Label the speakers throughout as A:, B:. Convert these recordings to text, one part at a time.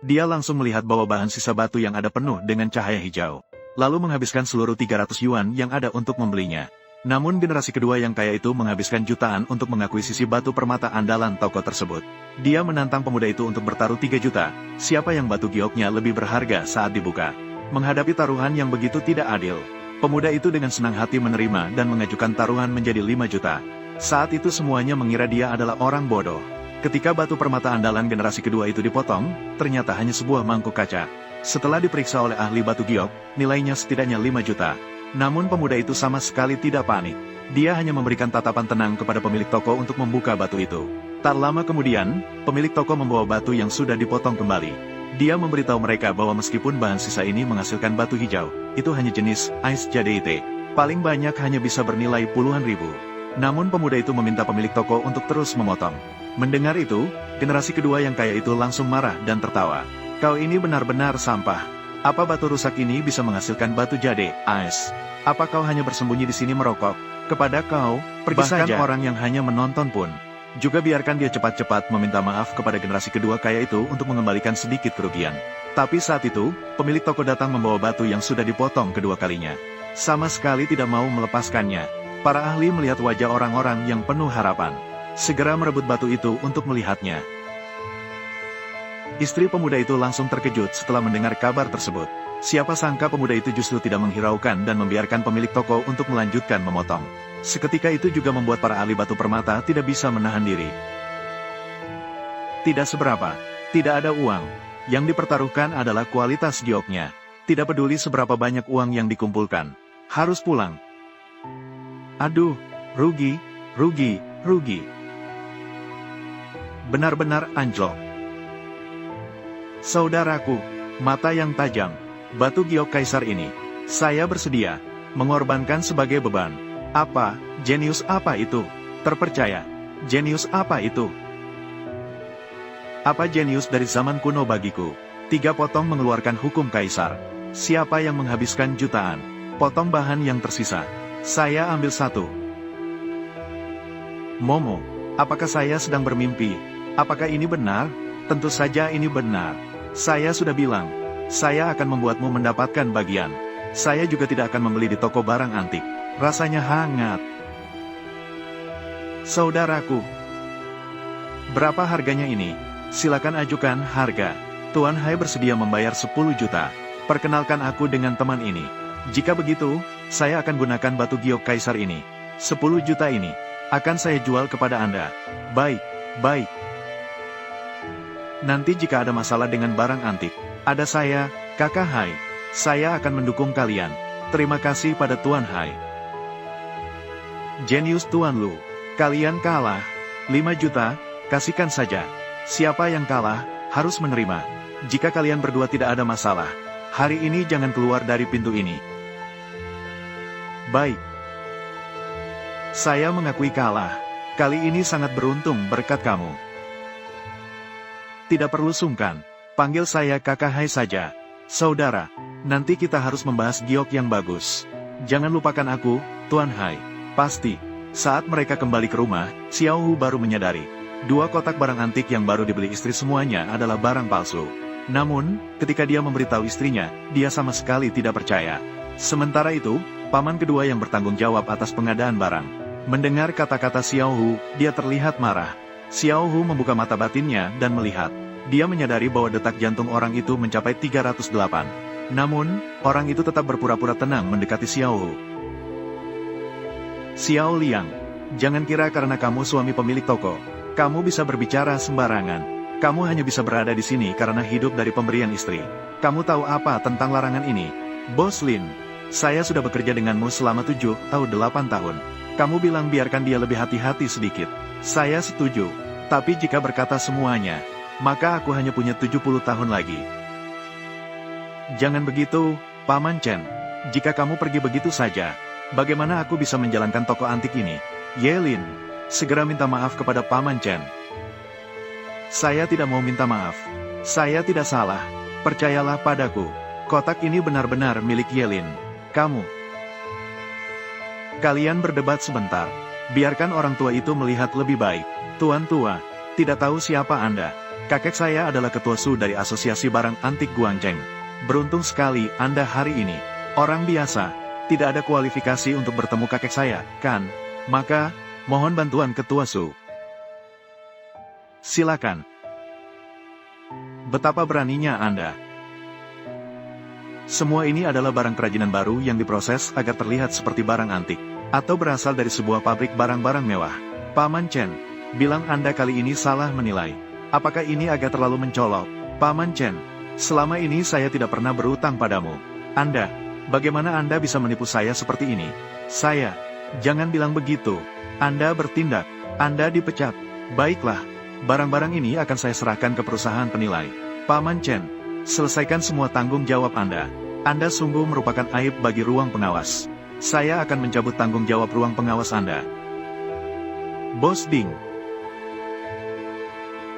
A: dia langsung melihat bahwa bahan sisa batu yang ada penuh dengan cahaya hijau. Lalu menghabiskan seluruh 300 yuan yang ada untuk membelinya. Namun generasi kedua yang kaya itu menghabiskan jutaan untuk mengakuisisi batu permata andalan toko tersebut. Dia menantang pemuda itu untuk bertaruh 3 juta, siapa yang batu gioknya lebih berharga saat dibuka. Menghadapi taruhan yang begitu tidak adil, pemuda itu dengan senang hati menerima dan mengajukan taruhan menjadi 5 juta. Saat itu semuanya mengira dia adalah orang bodoh. Ketika batu permata andalan generasi kedua itu dipotong, ternyata hanya sebuah mangkuk kaca. Setelah diperiksa oleh ahli batu giok, nilainya setidaknya 5 juta. Namun pemuda itu sama sekali tidak panik. Dia hanya memberikan tatapan tenang kepada pemilik toko untuk membuka batu itu. Tak lama kemudian, pemilik toko membawa batu yang sudah dipotong kembali. Dia memberitahu mereka bahwa meskipun bahan sisa ini menghasilkan batu hijau, itu hanya jenis ice jadeite. Paling banyak hanya bisa bernilai puluhan ribu. Namun pemuda itu meminta pemilik toko untuk terus memotong. Mendengar itu, generasi kedua yang kaya itu langsung marah dan tertawa. Kau ini benar-benar sampah. Apa batu rusak ini bisa menghasilkan batu jade, ice? Apa kau hanya bersembunyi di sini merokok? Kepada kau, pergi saja. Orang yang hanya menonton pun juga biarkan dia cepat-cepat meminta maaf kepada generasi kedua kaya itu untuk mengembalikan sedikit kerugian. Tapi saat itu, pemilik toko datang membawa batu yang sudah dipotong kedua kalinya. Sama sekali tidak mau melepaskannya. Para ahli melihat wajah orang-orang yang penuh harapan. Segera merebut batu itu untuk melihatnya. Istri pemuda itu langsung terkejut setelah mendengar kabar tersebut. Siapa sangka pemuda itu justru tidak menghiraukan dan membiarkan pemilik toko untuk melanjutkan memotong. Seketika itu juga membuat para ahli batu permata tidak bisa menahan diri. Tidak seberapa, tidak ada uang. Yang dipertaruhkan adalah kualitas gioknya. Tidak peduli seberapa banyak uang yang dikumpulkan. Harus pulang. Aduh, rugi, rugi, rugi. Benar-benar anjlok. Saudaraku, mata yang tajam, batu giok kaisar ini, saya bersedia mengorbankan sebagai beban. Apa, jenius apa itu? Terpercaya, jenius apa itu? Apa jenius dari zaman kuno bagiku? 3 potong mengeluarkan hukum kaisar. Siapa yang menghabiskan jutaan? Potong bahan yang tersisa. Saya ambil 1. Momo, apakah saya sedang bermimpi? Apakah ini benar? Tentu saja ini benar. Saya sudah bilang, saya akan membuatmu mendapatkan bagian. Saya juga tidak akan membeli di toko barang antik. Rasanya hangat. Saudaraku, berapa harganya ini? Silakan ajukan harga. Tuan Hai bersedia membayar 10 juta. Perkenalkan aku dengan teman ini. Jika begitu, saya akan gunakan batu giok kaisar ini. 10 juta ini akan saya jual kepada Anda. Baik, baik. Nanti jika ada masalah dengan barang antik, ada saya, Kakak Hai. Saya akan mendukung kalian. Terima kasih pada Tuan Hai. Jenius Tuan Lu, kalian kalah. 5 juta, kasihkan saja. Siapa yang kalah, harus menerima. Jika kalian berdua tidak ada masalah, hari ini jangan keluar dari pintu ini. Baik. Saya mengakui kalah. Kali ini sangat beruntung berkat kamu. Tidak perlu sungkan, panggil saya Kakak Hai saja. Saudara, nanti kita harus membahas giok yang bagus. Jangan lupakan aku, Tuan Hai. Pasti. Saat mereka kembali ke rumah, Xiao Hu baru menyadari. 2 kotak barang antik yang baru dibeli istri semuanya adalah barang palsu. Namun, ketika dia memberitahu istrinya, dia sama sekali tidak percaya. Sementara itu, paman kedua yang bertanggung jawab atas pengadaan barang. Mendengar kata-kata Xiao Hu, dia terlihat marah. Xiao Hu membuka mata batinnya dan melihat. Dia menyadari bahwa detak jantung orang itu mencapai 308. Namun, orang itu tetap berpura-pura tenang mendekati Xiao Hu. Xiao Liang, jangan kira karena kamu suami pemilik toko, kamu bisa berbicara sembarangan. Kamu hanya bisa berada di sini karena hidup dari pemberian istri. Kamu tahu apa tentang larangan ini? Bos Lin, saya sudah bekerja denganmu selama 7 atau 8 tahun. Kamu bilang biarkan dia lebih hati-hati sedikit. Saya setuju. Tapi jika berkata semuanya, maka aku hanya punya 70 tahun lagi. Jangan begitu, Paman Chen. Jika kamu pergi begitu saja, bagaimana aku bisa menjalankan toko antik ini? Yelin, segera minta maaf kepada Paman Chen. Saya tidak mau minta maaf. Saya tidak salah. Percayalah padaku. Kotak ini benar-benar milik Yelin. Kamu. Kalian berdebat sebentar. Biarkan orang tua itu melihat lebih baik. Tuan tua, tidak tahu siapa Anda. Kakek saya adalah ketua Su dari Asosiasi Barang Antik Guangzheng. Beruntung sekali Anda hari ini. Orang biasa, tidak ada kualifikasi untuk bertemu kakek saya, kan? Maka, mohon bantuan ketua Su. Silakan. Betapa beraninya Anda. Semua ini adalah barang kerajinan baru yang diproses agar terlihat seperti barang antik, atau berasal dari sebuah pabrik barang-barang mewah. Paman Chen, bilang Anda kali ini salah menilai. Apakah ini agak terlalu mencolok? Paman Chen, selama ini saya tidak pernah berutang padamu. Anda, bagaimana Anda bisa menipu saya seperti ini? Saya, jangan bilang begitu. Anda bertindak, Anda dipecat. Baiklah, barang-barang ini akan saya serahkan ke perusahaan penilai. Paman Chen, selesaikan semua tanggung jawab Anda. Anda sungguh merupakan aib bagi ruang pengawas. Saya akan mencabut tanggung jawab ruang pengawas Anda. Bos Ding.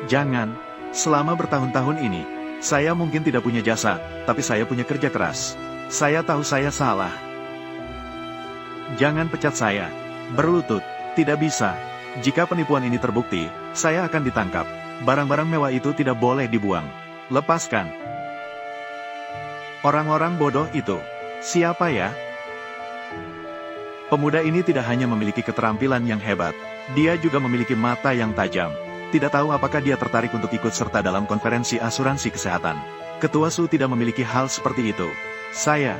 A: Jangan, selama bertahun-tahun ini, saya mungkin tidak punya jasa, tapi saya punya kerja keras. Saya tahu saya salah. Jangan pecat saya. Berlutut, tidak bisa. Jika penipuan ini terbukti, saya akan ditangkap. Barang-barang mewah itu tidak boleh dibuang. Lepaskan. Orang-orang bodoh itu. Siapa ya? Pemuda ini tidak hanya memiliki keterampilan yang hebat, dia juga memiliki mata yang tajam. Tidak tahu apakah dia tertarik untuk ikut serta dalam konferensi asuransi kesehatan. Ketua Su tidak memiliki hal seperti itu. Saya.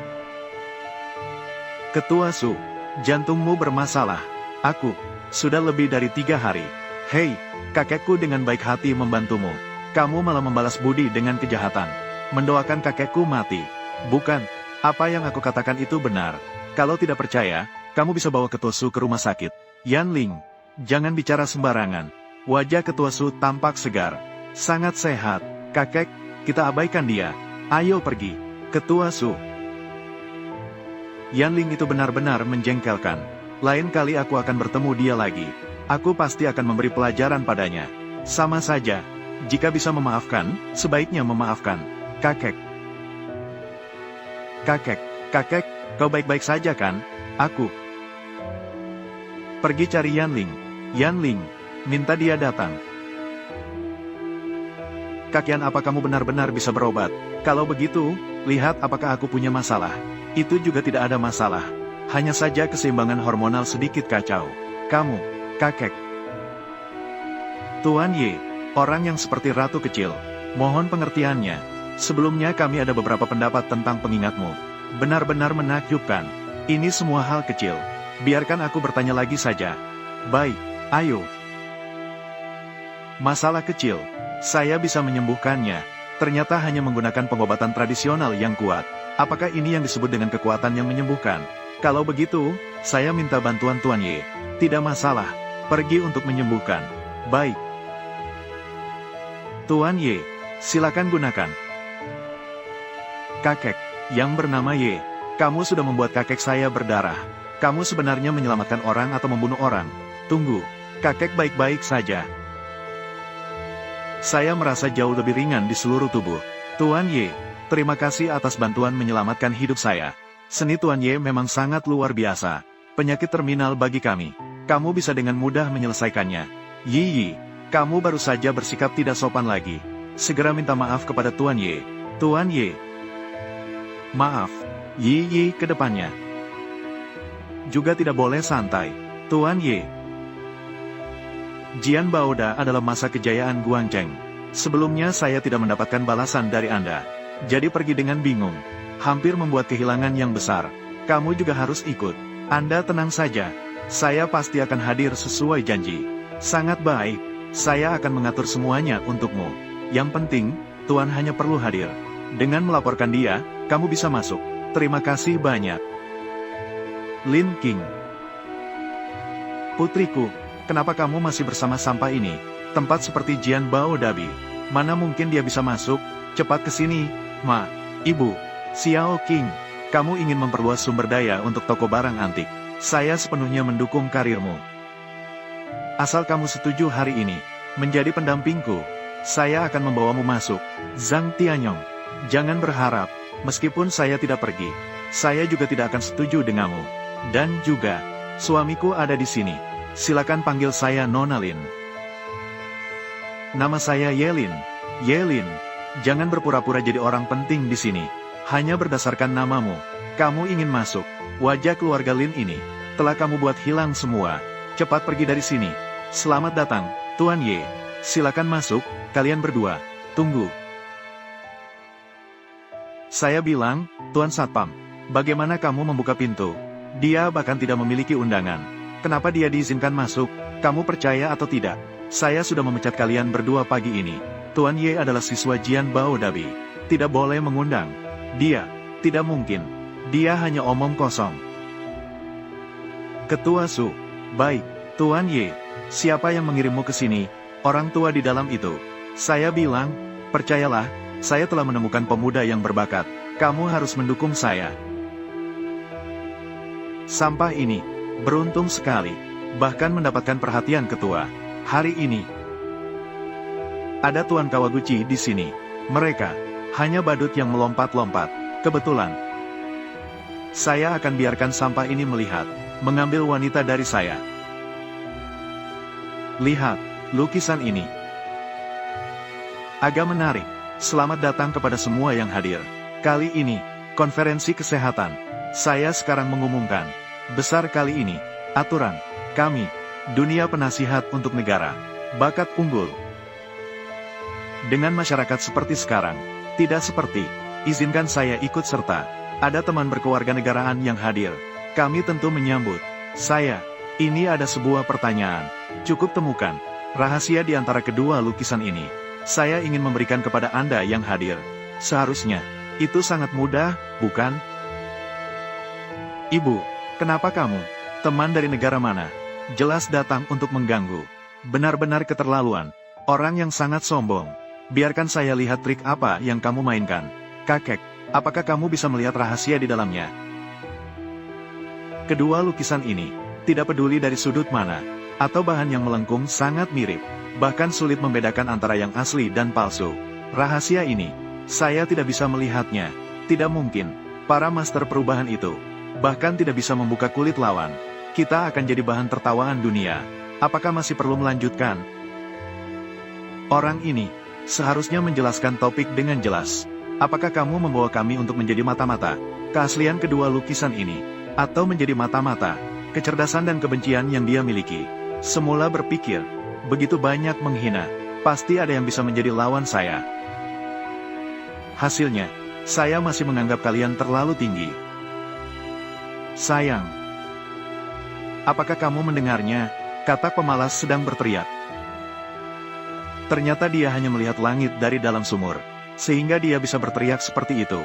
A: Ketua Su, jantungmu bermasalah. Aku, sudah lebih dari 3 hari. Hei, kakekku dengan baik hati membantumu. Kamu malah membalas budi dengan kejahatan. Mendoakan kakekku mati. Bukan, apa yang aku katakan itu benar. Kalau tidak percaya, kamu bisa bawa Ketua Su ke rumah sakit. Yan Ling, jangan bicara sembarangan. Wajah Ketua Su tampak segar. Sangat sehat. Kakek, kita abaikan dia. Ayo pergi. Ketua Su. Yan Ling itu benar-benar menjengkelkan. Lain kali aku akan bertemu dia lagi. Aku pasti akan memberi pelajaran padanya. Sama saja. Jika bisa memaafkan, sebaiknya memaafkan. Kakek. Kakek, kau baik-baik saja kan? Aku. Pergi cari Yan Ling. Yan Ling. Minta dia datang. Kakian, apa kamu benar-benar bisa berobat? Kalau begitu, lihat apakah aku punya masalah. Itu juga tidak ada masalah. Hanya saja keseimbangan hormonal sedikit kacau. Kamu, kakek. Tuan Ye, orang yang seperti ratu kecil. Mohon pengertiannya. Sebelumnya kami ada beberapa pendapat tentang pengingatmu. Benar-benar menakjubkan. Ini semua hal kecil. Biarkan aku bertanya lagi saja. Baik, ayo. Masalah kecil. Saya bisa menyembuhkannya. Ternyata hanya menggunakan pengobatan tradisional yang kuat. Apakah ini yang disebut dengan kekuatan yang menyembuhkan? Kalau begitu, saya minta bantuan Tuan Ye. Tidak masalah. Pergi untuk menyembuhkan. Baik. Tuan Ye, silakan gunakan. Kakek, yang bernama Ye, kamu sudah membuat kakek saya berdarah. Kamu sebenarnya menyelamatkan orang atau membunuh orang? Tunggu, kakek baik-baik saja. Saya merasa jauh lebih ringan di seluruh tubuh. Tuan Ye, terima kasih atas bantuan menyelamatkan hidup saya. Seni Tuan Ye memang sangat luar biasa. Penyakit terminal bagi kami. Kamu bisa dengan mudah menyelesaikannya. Yi, kamu baru saja bersikap tidak sopan lagi. Segera minta maaf kepada Tuan Ye. Tuan Ye. Maaf. Yi ke depannya. Juga tidak boleh santai. Tuan Ye. Jian Baoda adalah masa kejayaan Guangzheng. Sebelumnya saya tidak mendapatkan balasan dari Anda. Jadi pergi dengan bingung. Hampir membuat kehilangan yang besar. Kamu juga harus ikut. Anda tenang saja. Saya pasti akan hadir sesuai janji. Sangat baik. Saya akan mengatur semuanya untukmu. Yang penting, Tuan hanya perlu hadir. Dengan melaporkan dia, kamu bisa masuk. Terima kasih banyak. Lin King. Putriku, kenapa kamu masih bersama sampah ini? Tempat seperti Jian Bao Dabi. Mana mungkin dia bisa masuk? Cepat ke sini, Ma. Ibu. Xiao King. Kamu ingin memperluas sumber daya untuk toko barang antik. Saya sepenuhnya mendukung karirmu. Asal kamu setuju hari ini menjadi pendampingku, saya akan membawamu masuk. Zhang Tianyong. Jangan berharap, meskipun saya tidak pergi, saya juga tidak akan setuju denganmu. Dan juga, suamiku ada di sini. Silakan panggil saya Nona Lin. Nama saya Yelin. Yelin, jangan berpura-pura jadi orang penting di sini. Hanya berdasarkan namamu, kamu ingin masuk. Wajah keluarga Lin ini telah kamu buat hilang semua. Cepat pergi dari sini. Selamat datang, Tuan Ye. Silakan masuk, kalian berdua. Tunggu. Saya bilang, Tuan Satpam, bagaimana kamu membuka pintu? Dia bahkan tidak memiliki undangan. Kenapa dia diizinkan masuk? Kamu percaya atau tidak? Saya sudah memecat kalian berdua pagi ini. Tuan Ye adalah siswa Jian Bao Dabi. Tidak boleh mengundang. Dia, tidak mungkin. Dia hanya omong kosong. Ketua Su, baik, Tuan Ye. Siapa yang mengirimmu ke sini? Orang tua di dalam itu. Saya bilang, percayalah, saya telah menemukan pemuda yang berbakat. Kamu harus mendukung saya. Sampah ini, beruntung sekali, bahkan mendapatkan perhatian ketua. Hari ini, ada Tuan Kawaguchi di sini. Mereka, hanya badut yang melompat-lompat. Kebetulan, saya akan biarkan sampah ini melihat, mengambil wanita dari saya. Lihat, lukisan ini. Agak menarik. Selamat datang kepada semua yang hadir. Kali ini, konferensi kesehatan. Saya sekarang mengumumkan, besar kali ini, aturan, kami, dunia penasihat untuk negara, bakat unggul. Dengan masyarakat seperti sekarang, tidak seperti, izinkan saya ikut serta. Ada teman berkewarganegaraan yang hadir. Kami tentu menyambut. Saya, ini ada sebuah pertanyaan. Cukup temukan rahasia di antara kedua lukisan ini. Saya ingin memberikan kepada Anda yang hadir. Seharusnya, itu sangat mudah, bukan? Ibu, kenapa kamu, teman dari negara mana, jelas datang untuk mengganggu? Benar-benar keterlaluan. Orang yang sangat sombong. Biarkan saya lihat trik apa yang kamu mainkan. Kakek, apakah kamu bisa melihat rahasia di dalamnya? Kedua lukisan ini, tidak peduli dari sudut mana, atau bahan yang melengkung sangat mirip, bahkan sulit membedakan antara yang asli dan palsu. Rahasia ini, saya tidak bisa melihatnya. Tidak mungkin, para master perubahan itu, bahkan tidak bisa membuka kulit lawan. Kita akan jadi bahan tertawaan dunia. Apakah masih perlu melanjutkan? Orang ini, seharusnya menjelaskan topik dengan jelas. Apakah kamu membawa kami untuk menjadi mata-mata keaslian kedua lukisan ini, atau menjadi mata-mata kecerdasan dan kebencian yang dia miliki? Semula berpikir, begitu banyak menghina, pasti ada yang bisa menjadi lawan saya. Hasilnya, saya masih menganggap kalian terlalu tinggi. Sayang. Apakah kamu mendengarnya? Katak pemalas sedang berteriak. Ternyata dia hanya melihat langit dari dalam sumur, sehingga dia bisa berteriak seperti itu.